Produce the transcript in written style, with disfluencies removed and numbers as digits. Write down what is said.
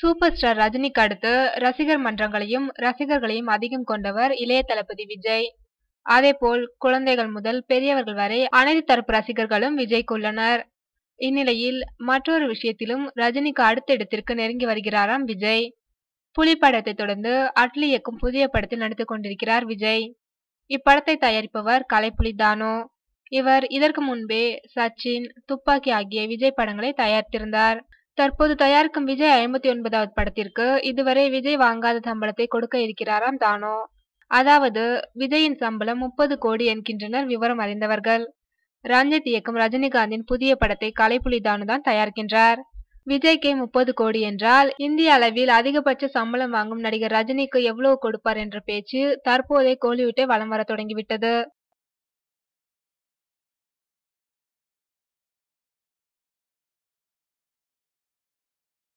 Super star ரஜினிக்கு அடுத்து ரசிகர் மன்றங்களையும் ரசிகர்களையும் அதிகம் கொண்டவர் இளைய தளபதி விஜய். அதேபோல் குழந்தைகள் முதல் பெரியவர்கள் வரை அனைத்து தரப்பு ரசிகர்களும் விஜய்க்கு உள்ளனர். இந்நிலையில் மற்றொரு விஷயத்திலும் ரஜினிக்கு அடுத்த இடத்திற்கு நெருங்கி வருகிறாராம் விஜய். புலி படத்தை தொடர்ந்து அட்லி இயக்கும் புதிய படத்தில் நடித்துக் கொண்டிருக்கிறார் விஜய். இப்படத்தை தயாரிப்பவர் கலைப்புலி தானு. இவர் இதற்கு முன்பே சச்சின், துப்பாக்கி ஆகிய விஜய் படங்களை தயாரித்திருந்தார். தற்போது தயாரிக்கும் விஜய் 59வது படத்திற்கு இதுவரை விஜய் வாங்காத சம்பளத்தை கொடுக்க இருக்கிறாராம் தானு. அதாவது விஜயின் சம்பளம் 30 கோடி என்கின்றனர் விவரம் அறிந்தவர்கள். ரஞ்சித் இயக்கும் ரஜினிகாந்தின் புதிய படத்தை கலைப்புலி தானு தான் தயாரிக்கின்றார். விஜய்க்கே 30 கோடி என்றால் இந்திய அளவில் அதிகபட்ச சம்பளம் வாங்கும் நடிகர் ரஜினிக்கு எவ்வளவு கொடுப்பார் என்ற பேச்சு தற்போதே கோலிவுட்டை வலம் வர தொடங்கிவிட்டது.